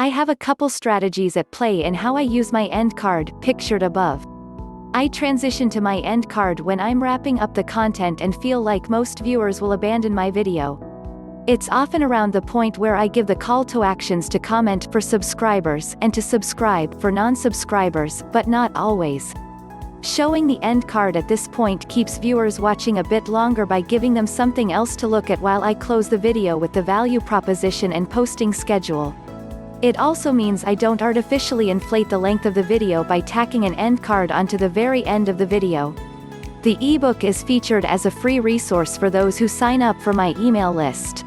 I have a couple strategies at play in how I use my end card, pictured above. I transition to my end card when I'm wrapping up the content and feel like most viewers will abandon my video. It's often around the point where I give the call to actions to comment for subscribers and to subscribe for non-subscribers, but not always. Showing the end card at this point keeps viewers watching a bit longer by giving them something else to look at while I close the video with the value proposition and posting schedule. It also means I don't artificially inflate the length of the video by tacking an end card onto the very end of the video. The ebook is featured as a free resource for those who sign up for my email list.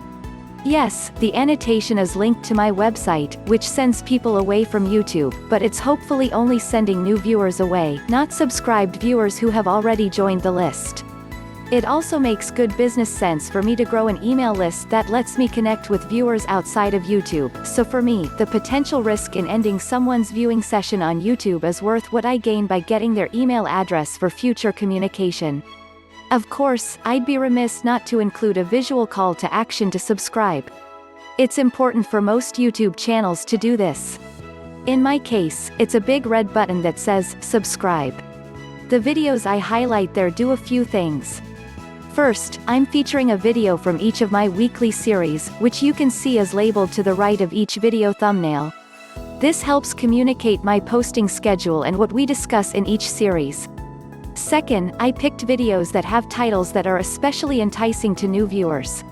Yes, the annotation is linked to my website, which sends people away from YouTube, but it's hopefully only sending new viewers away, not subscribed viewers who have already joined the list. It also makes good business sense for me to grow an email list that lets me connect with viewers outside of YouTube, so for me, the potential risk in ending someone's viewing session on YouTube is worth what I gain by getting their email address for future communication. Of course, I'd be remiss not to include a visual call to action to subscribe. It's important for most YouTube channels to do this. In my case, it's a big red button that says, subscribe. The videos I highlight there do a few things. First, I'm featuring a video from each of my weekly series, which you can see is labeled to the right of each video thumbnail. This helps communicate my posting schedule and what we discuss in each series. Second, I picked videos that have titles that are especially enticing to new viewers.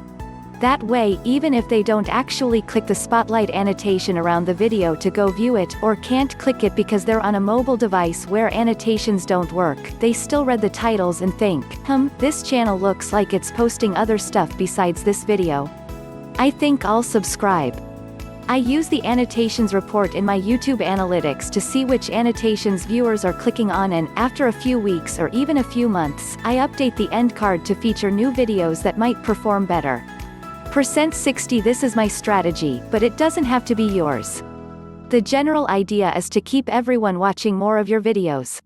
That way, even if they don't actually click the spotlight annotation around the video to go view it, or can't click it because they're on a mobile device where annotations don't work, they still read the titles and think, this channel looks like it's posting other stuff besides this video. I think I'll subscribe. I use the annotations report in my YouTube analytics to see which annotations viewers are clicking on, and, after a few weeks or even a few months, I update the end card to feature new videos that might perform better. %60 This is my strategy, but it doesn't have to be yours. The general idea is to keep everyone watching more of your videos.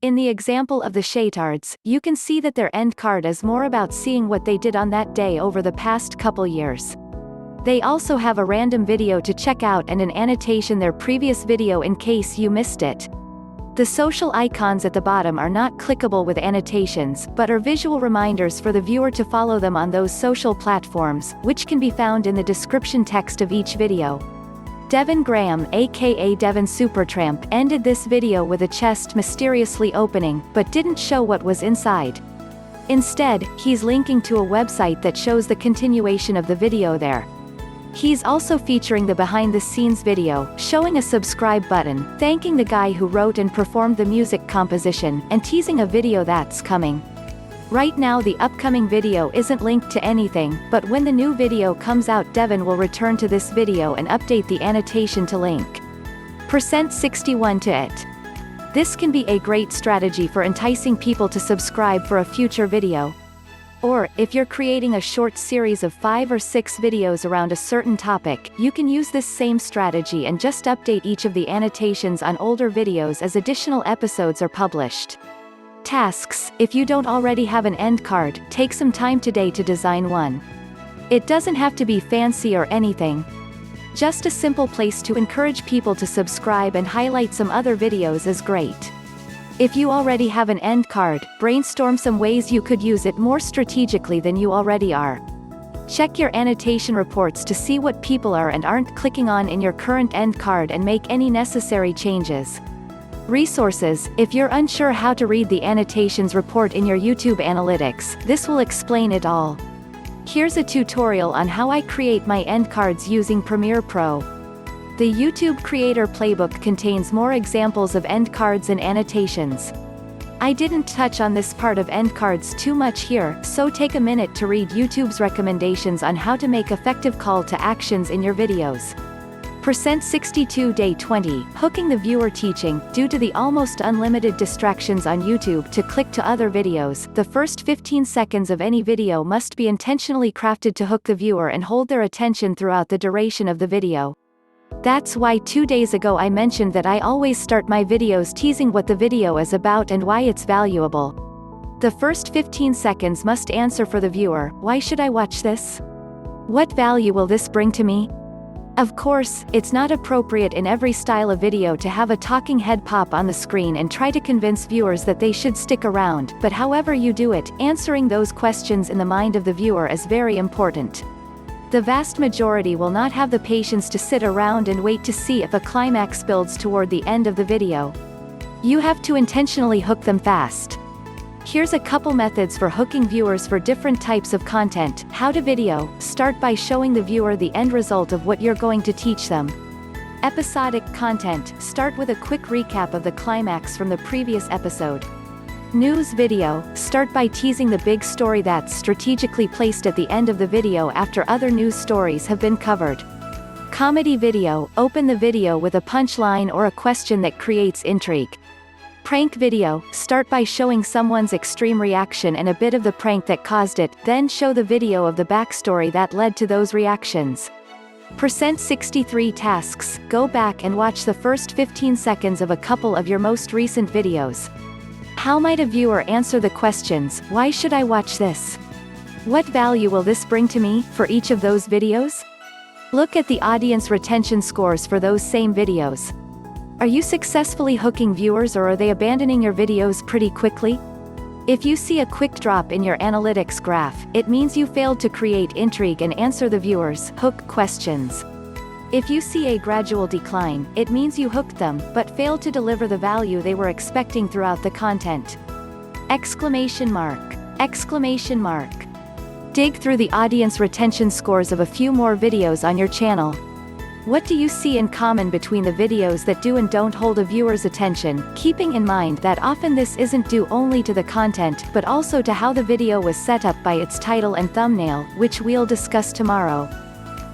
In the example of the Shaytards, you can see that their end card is more about seeing what they did on that day over the past couple years. They also have a random video to check out and an annotation their previous video in case you missed it. The social icons at the bottom are not clickable with annotations, but are visual reminders for the viewer to follow them on those social platforms, which can be found in the description text of each video. Devin Graham, aka Devin Supertramp, ended this video with a chest mysteriously opening, but didn't show what was inside. Instead, he's linking to a website that shows the continuation of the video there. He's also featuring the behind-the-scenes video, showing a subscribe button, thanking the guy who wrote and performed the music composition, and teasing a video that's coming. Right now the upcoming video isn't linked to anything, but when the new video comes out Devin will return to this video and update the annotation to link. %61 to it. This can be a great strategy for enticing people to subscribe for a future video. Or, if you're creating a short series of 5 or 6 videos around a certain topic, you can use this same strategy and just update each of the annotations on older videos as additional episodes are published. Tasks: if you don't already have an end card, take some time today to design one. It doesn't have to be fancy or anything. Just a simple place to encourage people to subscribe and highlight some other videos is great. If you already have an end card, brainstorm some ways you could use it more strategically than you already are. Check your annotation reports to see what people are and aren't clicking on in your current end card and make any necessary changes. Resources: if you're unsure how to read the annotations report in your YouTube analytics, this will explain it all. Here's a tutorial on how I create my end cards using Premiere Pro. The YouTube Creator Playbook contains more examples of end cards and annotations. I didn't touch on this part of end cards too much here, so take a minute to read YouTube's recommendations on how to make effective call to actions in your videos. %62 Day 20, hooking the viewer teaching. Due to the almost unlimited distractions on YouTube to click to other videos, the first 15 seconds of any video must be intentionally crafted to hook the viewer and hold their attention throughout the duration of the video. That's why 2 days ago I mentioned that I always start my videos teasing what the video is about and why it's valuable. The first 15 seconds must answer for the viewer: why should I watch this? What value will this bring to me? Of course, it's not appropriate in every style of video to have a talking head pop on the screen and try to convince viewers that they should stick around, but however you do it, answering those questions in the mind of the viewer is very important. The vast majority will not have the patience to sit around and wait to see if a climax builds toward the end of the video. You have to intentionally hook them fast. Here's a couple methods for hooking viewers for different types of content. How to video: start by showing the viewer the end result of what you're going to teach them. Episodic content: start with a quick recap of the climax from the previous episode. News video: start by teasing the big story that's strategically placed at the end of the video after other news stories have been covered. Comedy video: open the video with a punchline or a question that creates intrigue. Prank video: start by showing someone's extreme reaction and a bit of the prank that caused it, then show the video of the backstory that led to those reactions. %63 tasks: go back and watch the first 15 seconds of a couple of your most recent videos. How might a viewer answer the questions: why should I watch this? What value will this bring to me, for each of those videos? Look at the audience retention scores for those same videos. Are you successfully hooking viewers, or are they abandoning your videos pretty quickly? If you see a quick drop in your analytics graph, it means you failed to create intrigue and answer the viewers' hook questions. If you see a gradual decline, it means you hooked them, but failed to deliver the value they were expecting throughout the content. Exclamation mark! Exclamation mark! Dig through the audience retention scores of a few more videos on your channel. What do you see in common between the videos that do and don't hold a viewer's attention, keeping in mind that often this isn't due only to the content, but also to how the video was set up by its title and thumbnail, which we'll discuss tomorrow.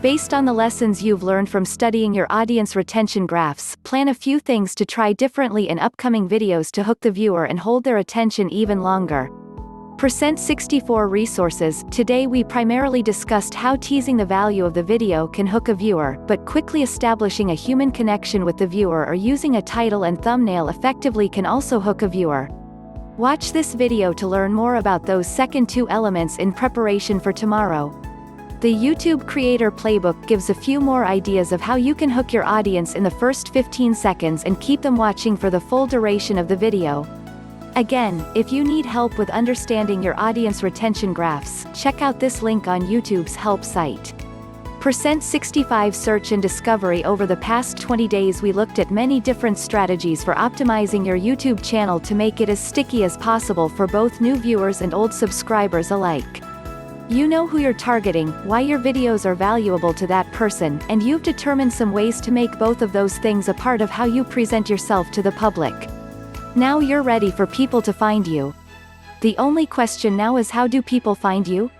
Based on the lessons you've learned from studying your audience retention graphs, plan a few things to try differently in upcoming videos to hook the viewer and hold their attention even longer. %64 resources: today we primarily discussed how teasing the value of the video can hook a viewer, but quickly establishing a human connection with the viewer or using a title and thumbnail effectively can also hook a viewer. Watch this video to learn more about those second two elements in preparation for tomorrow. The YouTube Creator Playbook gives a few more ideas of how you can hook your audience in the first 15 seconds and keep them watching for the full duration of the video. Again, if you need help with understanding your audience retention graphs, check out this link on YouTube's help site. %65 search and discovery: over the past 20 days we looked at many different strategies for optimizing your YouTube channel to make it as sticky as possible for both new viewers and old subscribers alike. You know who you're targeting, why your videos are valuable to that person, and you've determined some ways to make both of those things a part of how you present yourself to the public. Now you're ready for people to find you. The only question now is, how do people find you?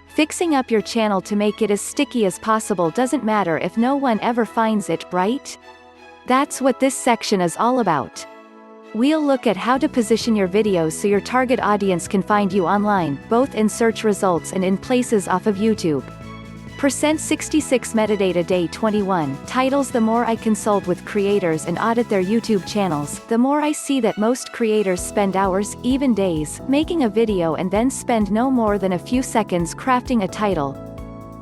Fixing up your channel to make it as sticky as possible doesn't matter if no one ever finds it, right? That's what this section is all about. We'll look at how to position your videos so your target audience can find you online, both in search results and in places off of YouTube. %66 metadata: day 21, titles: the more I consult with creators and audit their YouTube channels, the more I see that most creators spend hours, even days, making a video and then spend no more than a few seconds crafting a title.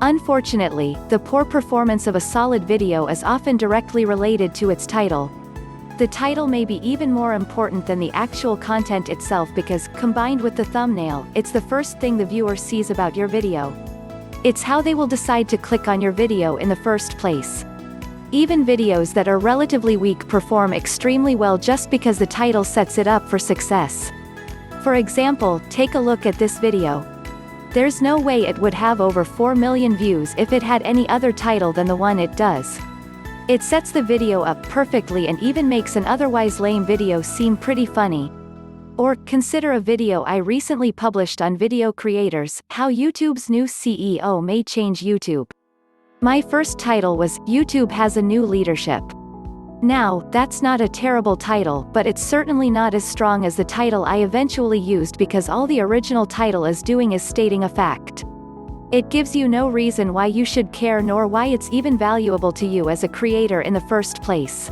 Unfortunately, the poor performance of a solid video is often directly related to its title. The title may be even more important than the actual content itself because, combined with the thumbnail, it's the first thing the viewer sees about your video. It's how they will decide to click on your video in the first place. Even videos that are relatively weak perform extremely well just because the title sets it up for success. For example, take a look at this video. There's no way it would have over 4 million views if it had any other title than the one it does. It sets the video up perfectly and even makes an otherwise lame video seem pretty funny. Or, consider a video I recently published on video creators: how YouTube's new CEO may change YouTube. My first title was, YouTube has a new leadership. Now, that's not a terrible title, but it's certainly not as strong as the title I eventually used because all the original title is doing is stating a fact. It gives you no reason why you should care nor why it's even valuable to you as a creator in the first place.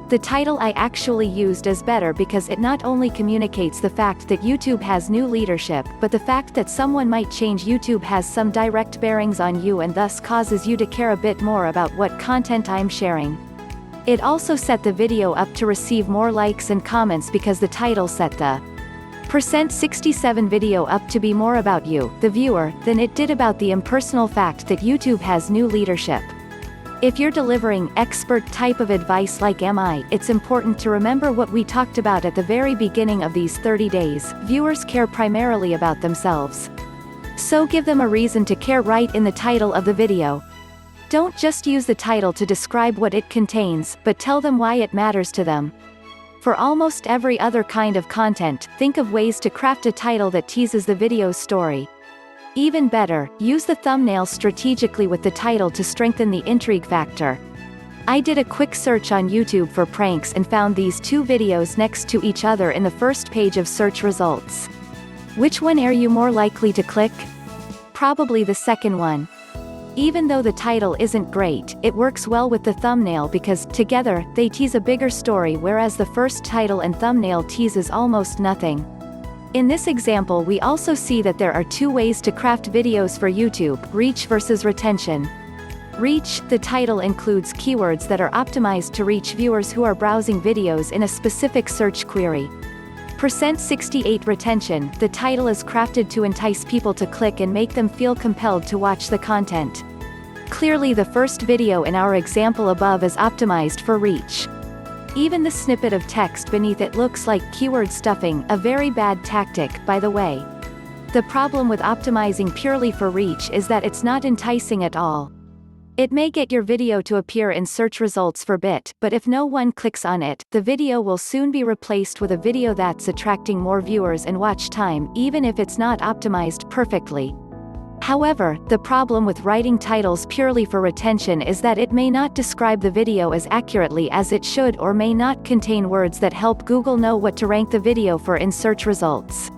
The title I actually used is better because it not only communicates the fact that YouTube has new leadership, but the fact that someone might change YouTube has some direct bearings on you and thus causes you to care a bit more about what content I'm sharing. It also set the video up to receive more likes and comments because the title set the %67 video up to be more about you, the viewer, than it did about the impersonal fact that YouTube has new leadership. If you're delivering expert type of advice like am I, it's important to remember what we talked about at the very beginning of these 30 days. Viewers care primarily about themselves. So give them a reason to care right in the title of the video. Don't just use the title to describe what it contains, but tell them why it matters to them. For almost every other kind of content, think of ways to craft a title that teases the video's story. Even better, use the thumbnail strategically with the title to strengthen the intrigue factor. I did a quick search on YouTube for pranks and found these two videos next to each other in the first page of search results. Which one are you more likely to click? Probably the second one. Even though the title isn't great, it works well with the thumbnail because, together, they tease a bigger story, whereas the first title and thumbnail teases almost nothing. In this example, we also see that there are two ways to craft videos for YouTube: reach versus retention. Reach, the title includes keywords that are optimized to reach viewers who are browsing videos in a specific search query. %68 retention, the title is crafted to entice people to click and make them feel compelled to watch the content. Clearly, the first video in our example above is optimized for reach. Even the snippet of text beneath it looks like keyword stuffing, a very bad tactic, by the way. The problem with optimizing purely for reach is that it's not enticing at all. It may get your video to appear in search results for a bit, but if no one clicks on it, the video will soon be replaced with a video that's attracting more viewers and watch time, even if it's not optimized perfectly. However, the problem with writing titles purely for retention is that it may not describe the video as accurately as it should or may not contain words that help Google know what to rank the video for in search results.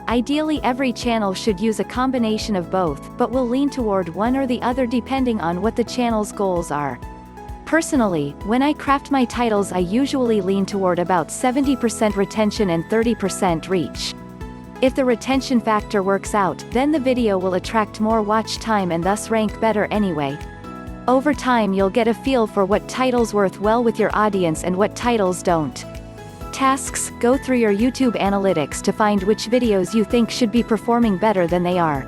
Ideally, every channel should use a combination of both, but will lean toward one or the other depending on what the channel's goals are. Personally, when I craft my titles, I usually lean toward about 70% retention and 30% reach. If the retention factor works out, then the video will attract more watch time and thus rank better anyway. Over time, you'll get a feel for what titles work well with your audience and what titles don't. Tasks: go through your YouTube analytics to find which videos you think should be performing better than they are.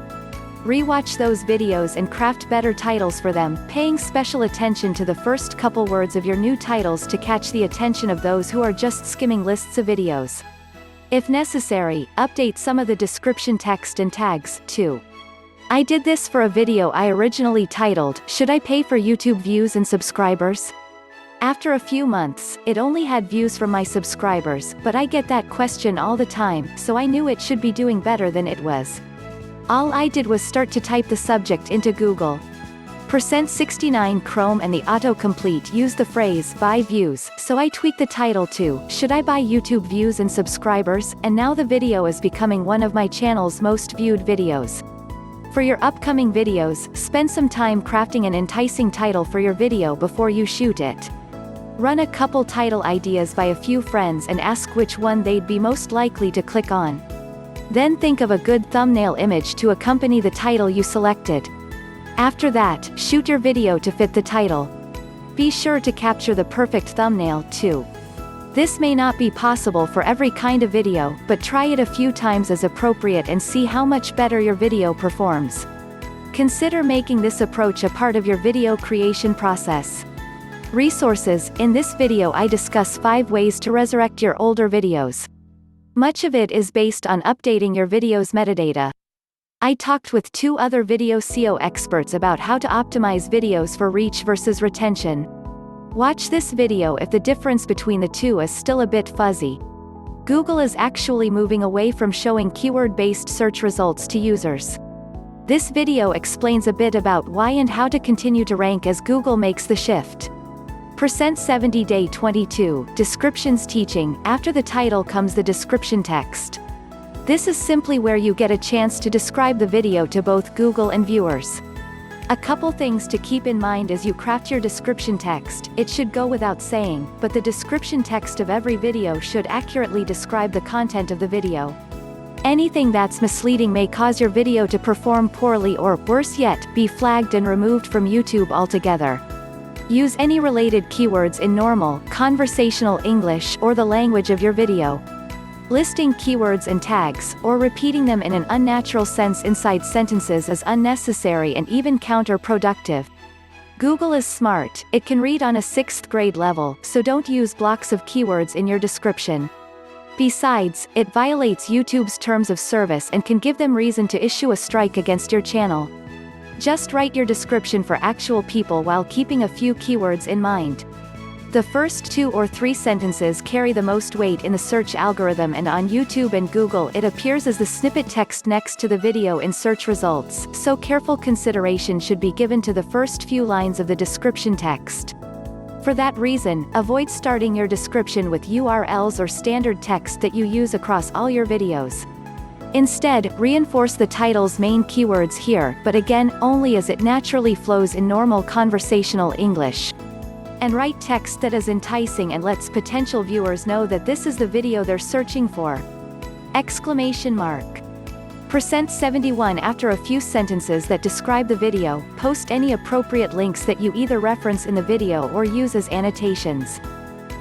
Rewatch those videos and craft better titles for them, paying special attention to the first couple words of your new titles to catch the attention of those who are just skimming lists of videos. If necessary, update some of the description text and tags, too. I did this for a video I originally titled, "Should I Pay for YouTube Views and Subscribers?" After a few months, it only had views from my subscribers, but I get that question all the time, so I knew it should be doing better than it was. All I did was start to type the subject into Google. %69 Chrome and the autocomplete use the phrase "buy views," so I tweaked the title to "Should I buy YouTube views and subscribers?" and now the video is becoming one of my channel's most viewed videos. For your upcoming videos, spend some time crafting an enticing title for your video before you shoot it. Run a couple title ideas by a few friends and ask which one they'd be most likely to click on. Then think of a good thumbnail image to accompany the title you selected. After that, shoot your video to fit the title. Be sure to capture the perfect thumbnail, too. This may not be possible for every kind of video, but try it a few times as appropriate and see how much better your video performs. Consider making this approach a part of your video creation process. Resources: in this video I discuss 5 ways to resurrect your older videos. Much of it is based on updating your video's metadata. I talked with 2 other video SEO experts about how to optimize videos for reach versus retention. Watch this video if the difference between the two is still a bit fuzzy. Google is actually moving away from showing keyword-based search results to users. This video explains a bit about why and how to continue to rank as Google makes the shift. %70 Day 22, Descriptions Teaching. After the title comes the description text. This is simply where you get a chance to describe the video to both Google and viewers. A couple things to keep in mind as you craft your description text. It should go without saying, but the description text of every video should accurately describe the content of the video. Anything that's misleading may cause your video to perform poorly or, worse yet, be flagged and removed from YouTube altogether. Use any related keywords in normal, conversational English or the language of your video. Listing keywords and tags, or repeating them in an unnatural sense inside sentences is unnecessary and even counterproductive. Google is smart, it can read on a 6th grade level, so don't use blocks of keywords in your description. Besides, it violates YouTube's terms of service and can give them reason to issue a strike against your channel. Just write your description for actual people while keeping a few keywords in mind. The first 2 or 3 sentences carry the most weight in the search algorithm, and on YouTube and Google it appears as the snippet text next to the video in search results, so careful consideration should be given to the first few lines of the description text. For that reason, avoid starting your description with URLs or standard text that you use across all your videos. Instead, reinforce the title's main keywords here, but again, only as it naturally flows in normal conversational English. And write text that is enticing and lets potential viewers know that this is the video they're searching for! Exclamation mark. %71 After a few sentences that describe the video, post any appropriate links that you either reference in the video or use as annotations.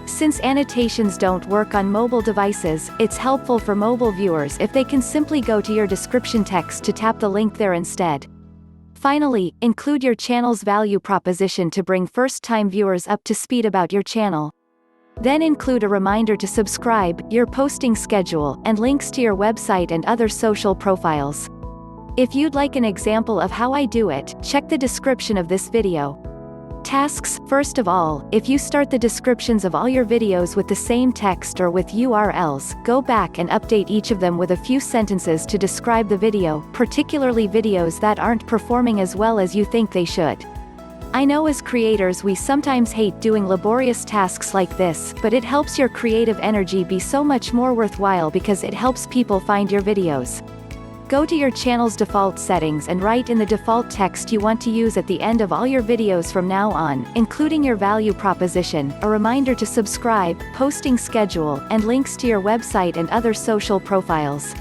Since annotations don't work on mobile devices, it's helpful for mobile viewers if they can simply go to your description text to tap the link there instead. Finally, include your channel's value proposition to bring first-time viewers up to speed about your channel. Then include a reminder to subscribe, your posting schedule, and links to your website and other social profiles. If you'd like an example of how I do it, check the description of this video. Tasks. First of all, if you start the descriptions of all your videos with the same text or with URLs, go back and update each of them with a few sentences to describe the video, particularly videos that aren't performing as well as you think they should. I know as creators we sometimes hate doing laborious tasks like this, but it helps your creative energy be so much more worthwhile because it helps people find your videos. Go to your channel's default settings and write in the default text you want to use at the end of all your videos from now on, including your value proposition, a reminder to subscribe, posting schedule, and links to your website and other social profiles.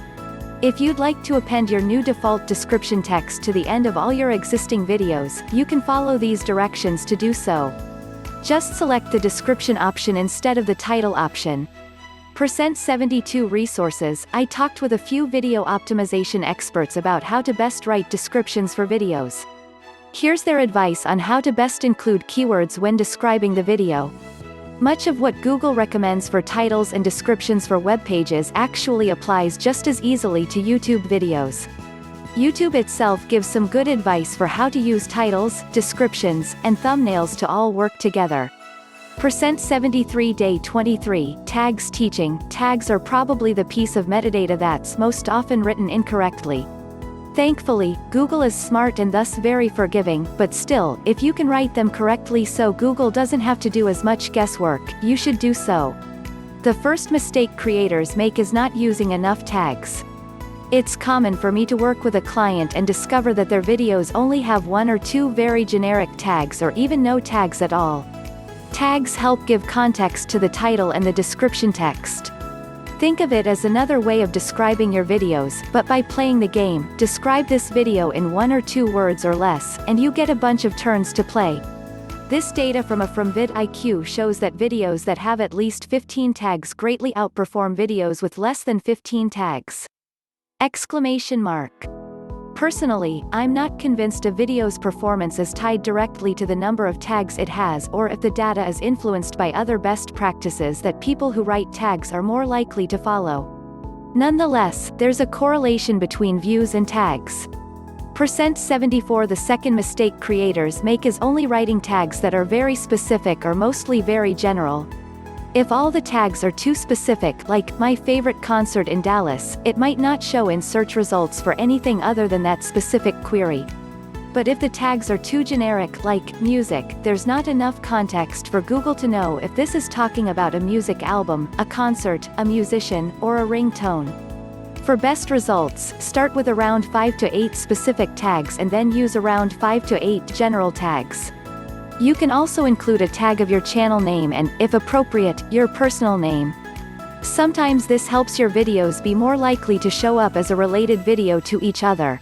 If you'd like to append your new default description text to the end of all your existing videos, you can follow these directions to do so. Just select the description option instead of the title option. %72 Resources. I talked with a few video optimization experts about how to best write descriptions for videos. Here's their advice on how to best include keywords when describing the video. Much of what Google recommends for titles and descriptions for web pages actually applies just as easily to YouTube videos. YouTube itself gives some good advice for how to use titles, descriptions, and thumbnails to all work together. %73 Day 23 Tags. Teaching. Tags are probably the piece of metadata that's most often written incorrectly. Thankfully, Google is smart and thus very forgiving, but still, if you can write them correctly so Google doesn't have to do as much guesswork, you should do so. The first mistake creators make is not using enough tags. It's common for me to work with a client and discover that their videos only have 1 or 2 very generic tags or even no tags at all. Tags help give context to the title and the description text. Think of it as another way of describing your videos, but by playing the game, describe this video in 1 or 2 words or less, and you get a bunch of turns to play. This data from vidIQ shows that videos that have at least 15 tags greatly outperform videos with less than 15 tags! Exclamation mark. Personally, I'm not convinced a video's performance is tied directly to the number of tags it has or if the data is influenced by other best practices that people who write tags are more likely to follow. Nonetheless, there's a correlation between views and tags. %74 The second mistake creators make is only writing tags that are very specific or mostly very general. If all the tags are too specific, like "my favorite concert in Dallas," it might not show in search results for anything other than that specific query. But if the tags are too generic, like "music," there's not enough context for Google to know if this is talking about a music album, a concert, a musician, or a ringtone. For best results, start with around 5 to 8 specific tags and then use around 5 to 8 general tags. You can also include a tag of your channel name and, if appropriate, your personal name. Sometimes this helps your videos be more likely to show up as a related video to each other.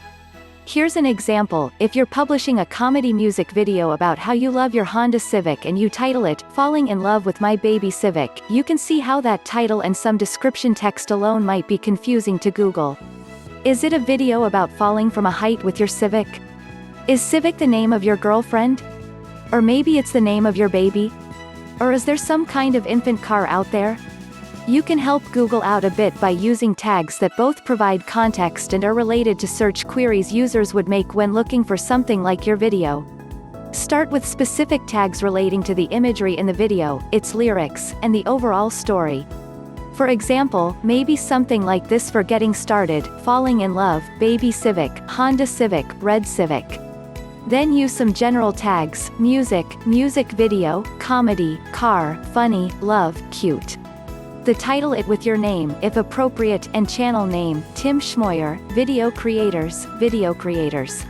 Here's an example: if you're publishing a comedy music video about how you love your Honda Civic and you title it, "Falling in Love with My Baby Civic," you can see how that title and some description text alone might be confusing to Google. Is it a video about falling from a height with your Civic? Is Civic the name of your girlfriend? Or maybe it's the name of your baby? Or is there some kind of infant car out there? You can help Google out a bit by using tags that both provide context and are related to search queries users would make when looking for something like your video. Start with specific tags relating to the imagery in the video, its lyrics, and the overall story. For example, maybe something like this for getting started: falling in love, baby Civic, Honda Civic, red Civic. Then use some general tags: music, music video, comedy, car, funny, love, cute. The title it with your name, if appropriate, and channel name: Tim Schmoyer, video creators, video creators.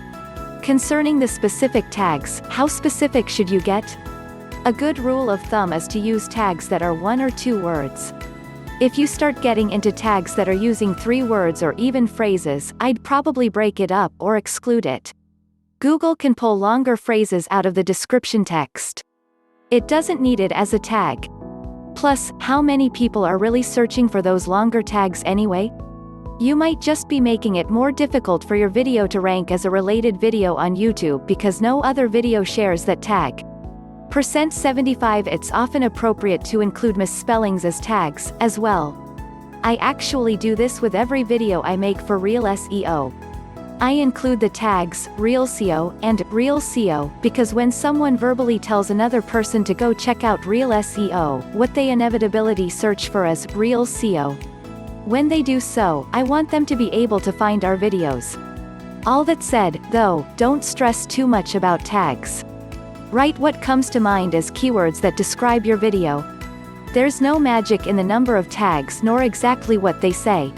Concerning the specific tags, how specific should you get? A good rule of thumb is to use tags that are 1 or 2 words. If you start getting into tags that are using 3 words or even phrases, I'd probably break it up or exclude it. Google can pull longer phrases out of the description text. It doesn't need it as a tag. Plus, how many people are really searching for those longer tags anyway? You might just be making it more difficult for your video to rank as a related video on YouTube because no other video shares that tag. %75 It's often appropriate to include misspellings as tags, as well. I actually do this with every video I make for Real SEO. I include the tags, Real SEO, and Real SEO, because when someone verbally tells another person to go check out Real SEO, what they inevitably search for is Real SEO. When they do so, I want them to be able to find our videos. All that said, though, don't stress too much about tags. Write what comes to mind as keywords that describe your video. There's no magic in the number of tags nor exactly what they say.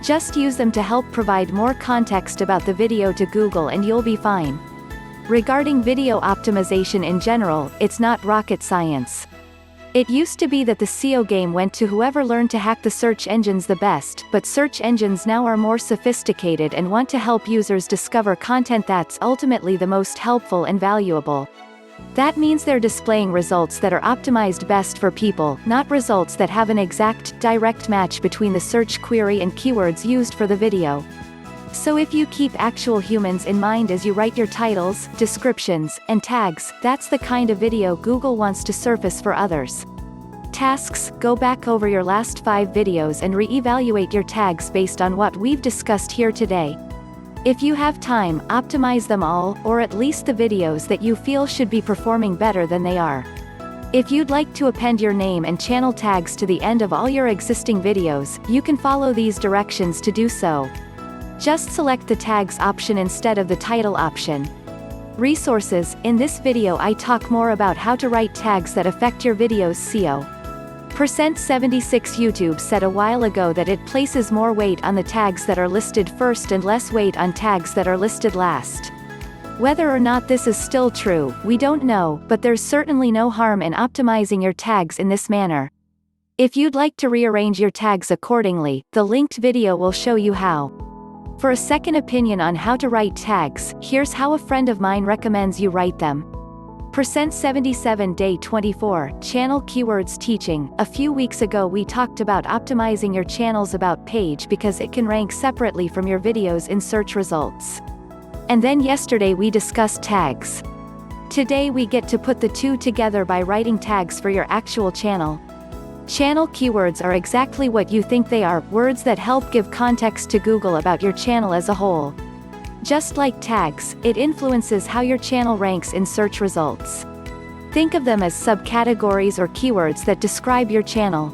Just use them to help provide more context about the video to Google and you'll be fine. Regarding video optimization in general, it's not rocket science. It used to be that the SEO game went to whoever learned to hack the search engines the best, but search engines now are more sophisticated and want to help users discover content that's ultimately the most helpful and valuable. That means they're displaying results that are optimized best for people, not results that have an exact, direct match between the search query and keywords used for the video. So if you keep actual humans in mind as you write your titles, descriptions, and tags, that's the kind of video Google wants to surface for others. Tasks: go back over your last 5 videos and re-evaluate your tags based on what we've discussed here today. If you have time, optimize them all, or at least the videos that you feel should be performing better than they are. If you'd like to append your name and channel tags to the end of all your existing videos, you can follow these directions to do so. Just select the tags option instead of the title option. Resources: in this video I talk more about how to write tags that affect your video's SEO. %76 YouTube said a while ago that it places more weight on the tags that are listed first and less weight on tags that are listed last. Whether or not this is still true, we don't know, but there's certainly no harm in optimizing your tags in this manner. If you'd like to rearrange your tags accordingly, the linked video will show you how. For a second opinion on how to write tags, here's how a friend of mine recommends you write them. %77 Day 24, Channel Keywords Teaching. A few weeks ago we talked about optimizing your channel's About page because it can rank separately from your videos in search results. And then yesterday we discussed tags. Today we get to put the two together by writing tags for your actual channel. Channel keywords are exactly what you think they are, words that help give context to Google about your channel as a whole. Just like tags, it influences how your channel ranks in search results. Think of them as subcategories or keywords that describe your channel.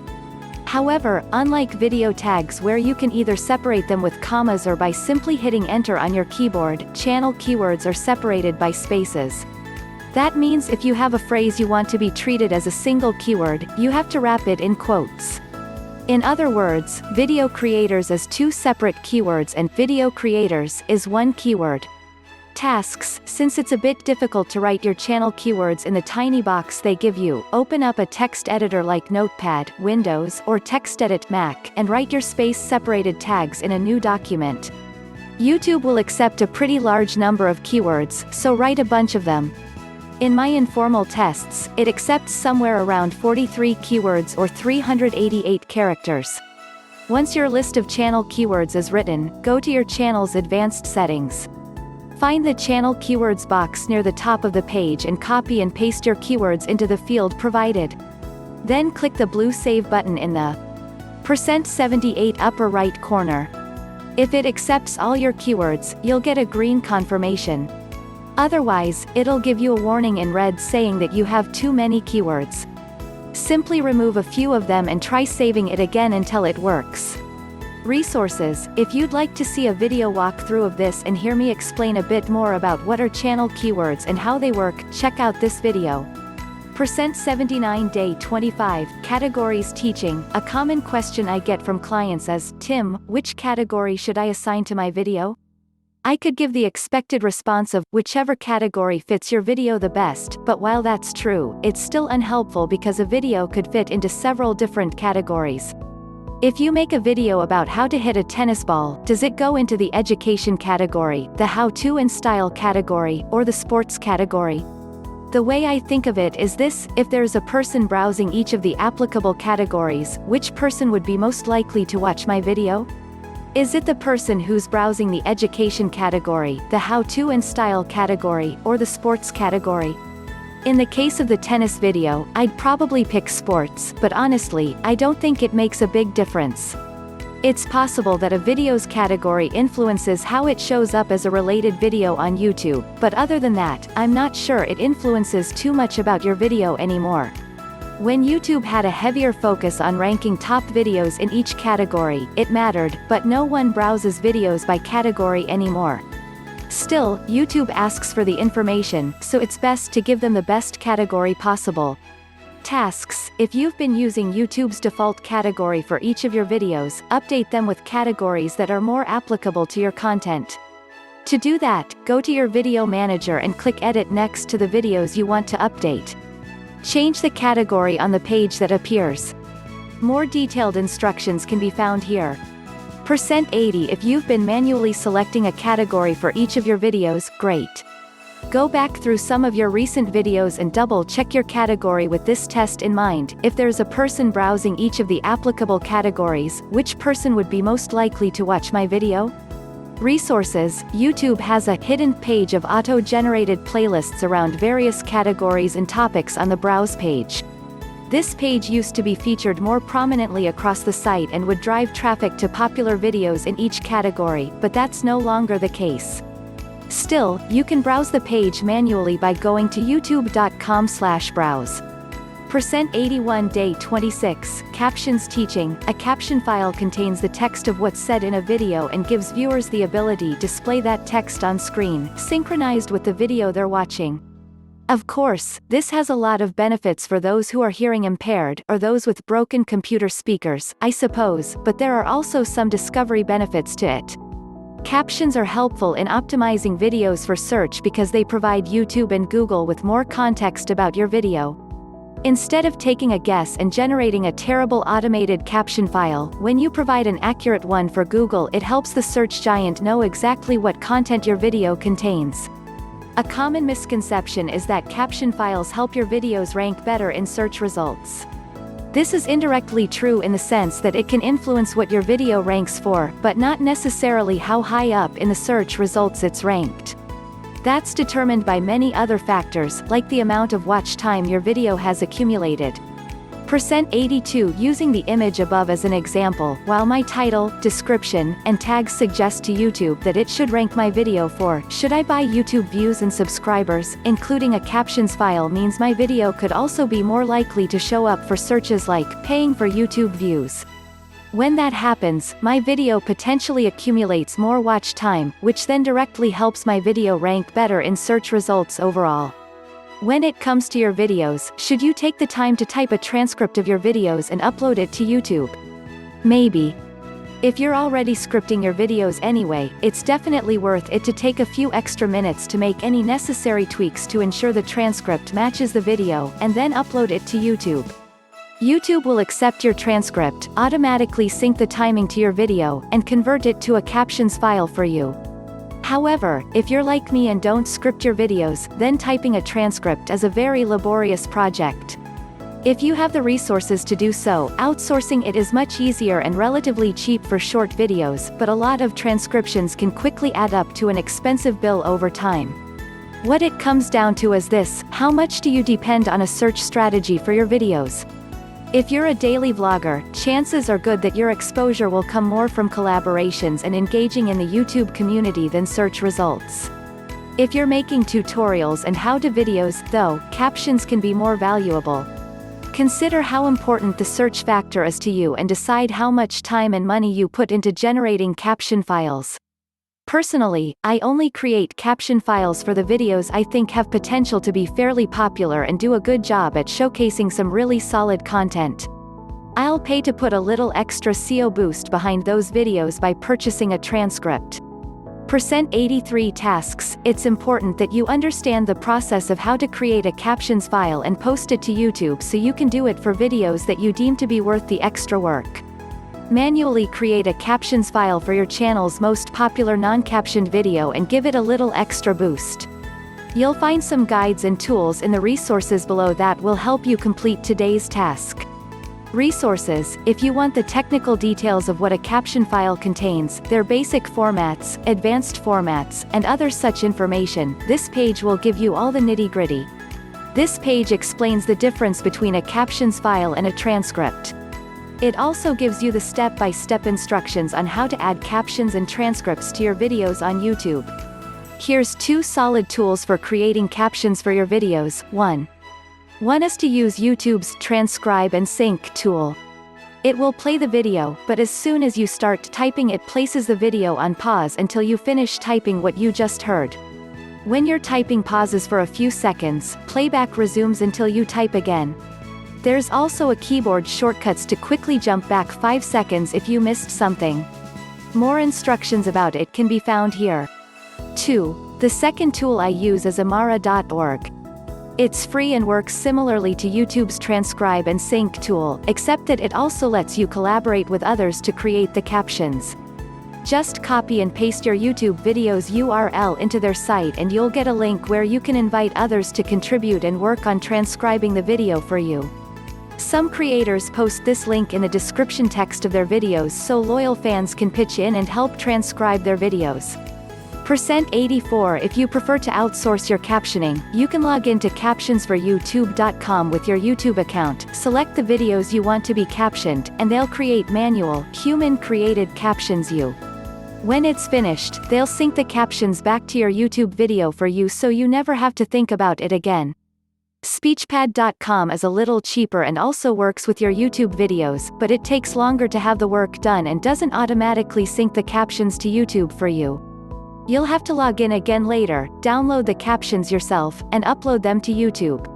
However, unlike video tags where you can either separate them with commas or by simply hitting enter on your keyboard, channel keywords are separated by spaces. That means if you have a phrase you want to be treated as a single keyword, you have to wrap it in quotes. In other words, video creators is two separate keywords and video creators is one keyword. Tasks, since it's a bit difficult to write your channel keywords in the tiny box they give you, open up a text editor like Notepad, Windows, or TextEdit Mac, and write your space-separated tags in a new document. YouTube will accept a pretty large number of keywords, so write a bunch of them. In my informal tests, it accepts somewhere around 43 keywords or 388 characters. Once your list of channel keywords is written, go to your channel's advanced settings. Find the channel keywords box near the top of the page and copy and paste your keywords into the field provided. Then click the blue Save button in the %78 upper right corner. If it accepts all your keywords, you'll get a green confirmation. Otherwise, it'll give you a warning in red saying that you have too many keywords. Simply remove a few of them and try saving it again until it works. Resources: if you'd like to see a video walkthrough of this and hear me explain a bit more about what are channel keywords and how they work, check out this video. %79 Day 25, Categories Teaching. A common question I get from clients is, Tim, which category should I assign to my video? I could give the expected response of, whichever category fits your video the best, but while that's true, it's still unhelpful because a video could fit into several different categories. If you make a video about how to hit a tennis ball, does it go into the education category, the how-to and style category, or the sports category? The way I think of it is this: if there's a person browsing each of the applicable categories, which person would be most likely to watch my video? Is it the person who's browsing the education category, the how-to and style category, or the sports category? In the case of the tennis video, I'd probably pick sports, but honestly, I don't think it makes a big difference. It's possible that a video's category influences how it shows up as a related video on YouTube, but other than that, I'm not sure it influences too much about your video anymore. When YouTube had a heavier focus on ranking top videos in each category, it mattered, but no one browses videos by category anymore. Still, YouTube asks for the information, so it's best to give them the best category possible. Tasks: if you've been using YouTube's default category for each of your videos, update them with categories that are more applicable to your content. To do that, go to your video manager and click Edit next to the videos you want to update. Change the category on the page that appears. More detailed instructions can be found here. %80 If you've been manually selecting a category for each of your videos, great. Go back through some of your recent videos and double-check your category with this test in mind. If there's a person browsing each of the applicable categories, which person would be most likely to watch my video? Resources: YouTube has a hidden page of auto-generated playlists around various categories and topics on the Browse page. This page used to be featured more prominently across the site and would drive traffic to popular videos in each category, but that's no longer the case. Still, you can browse the page manually by going to youtube.com/browse. %81 Day 26, Captions Teaching. A caption file contains the text of what's said in a video and gives viewers the ability to display that text on screen, synchronized with the video they're watching. Of course, this has a lot of benefits for those who are hearing impaired, or those with broken computer speakers, I suppose, but there are also some discovery benefits to it. Captions are helpful in optimizing videos for search because they provide YouTube and Google with more context about your video. Instead of taking a guess and generating a terrible automated caption file, when you provide an accurate one for Google, it helps the search giant know exactly what content your video contains. A common misconception is that caption files help your videos rank better in search results. This is indirectly true in the sense that it can influence what your video ranks for, but not necessarily how high up in the search results it's ranked. That's determined by many other factors, like the amount of watch time your video has accumulated. %82 Using the image above as an example, while my title, description, and tags suggest to YouTube that it should rank my video for, should I buy YouTube views and subscribers, including a captions file means my video could also be more likely to show up for searches like, paying for YouTube views. When that happens, my video potentially accumulates more watch time, which then directly helps my video rank better in search results overall. When it comes to your videos, should you take the time to type a transcript of your videos and upload it to YouTube? Maybe. If you're already scripting your videos anyway, it's definitely worth it to take a few extra minutes to make any necessary tweaks to ensure the transcript matches the video, and then upload it to YouTube. YouTube will accept your transcript, automatically sync the timing to your video, and convert it to a captions file for you. However, if you're like me and don't script your videos, then typing a transcript is a very laborious project. If you have the resources to do so, outsourcing it is much easier and relatively cheap for short videos, but a lot of transcriptions can quickly add up to an expensive bill over time. What it comes down to is this: how much do you depend on a search strategy for your videos? If you're a daily vlogger, chances are good that your exposure will come more from collaborations and engaging in the YouTube community than search results. If you're making tutorials and how-to videos, though, captions can be more valuable. Consider how important the search factor is to you and decide how much time and money you put into generating caption files. Personally, I only create caption files for the videos I think have potential to be fairly popular and do a good job at showcasing some really solid content. I'll pay to put a little extra SEO boost behind those videos by purchasing a transcript. %83 tasks. It's important that you understand the process of how to create a captions file and post it to YouTube so you can do it for videos that you deem to be worth the extra work. Manually create a captions file for your channel's most popular non-captioned video and give it a little extra boost. You'll find some guides and tools in the resources below that will help you complete today's task. Resources: if you want the technical details of what a caption file contains, their basic formats, advanced formats, and other such information, this page will give you all the nitty-gritty. This page explains the difference between a captions file and a transcript. It also gives you the step-by-step instructions on how to add captions and transcripts to your videos on YouTube. Here's 2 solid tools for creating captions for your videos. 1 is to use YouTube's Transcribe and Sync tool. It will play the video, but as soon as you start typing it places the video on pause until you finish typing what you just heard. When your typing pauses for a few seconds, playback resumes until you type again. There's also a keyboard shortcuts to quickly jump back 5 seconds if you missed something. More instructions about it can be found here. 2. The second tool I use is amara.org. It's free and works similarly to YouTube's Transcribe and Sync tool, except that it also lets you collaborate with others to create the captions. Just copy and paste your YouTube video's URL into their site and you'll get a link where you can invite others to contribute and work on transcribing the video for you. Some creators post this link in the description text of their videos so loyal fans can pitch in and help transcribe their videos. %84 If you prefer to outsource your captioning, you can log into captionsforyoutube.com with your YouTube account, select the videos you want to be captioned, and they'll create manual, human-created captions you. When it's finished, they'll sync the captions back to your YouTube video for you so you never have to think about it again. Speechpad.com is a little cheaper and also works with your YouTube videos, but it takes longer to have the work done and doesn't automatically sync the captions to YouTube for you. You'll have to log in again later, download the captions yourself, and upload them to YouTube.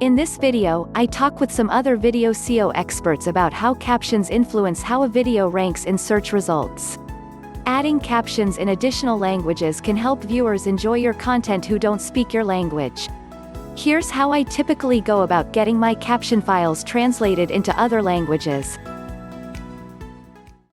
In this video, I talk with some other video SEO experts about how captions influence how a video ranks in search results. Adding captions in additional languages can help viewers enjoy your content who don't speak your language. Here's how I typically go about getting my caption files translated into other languages.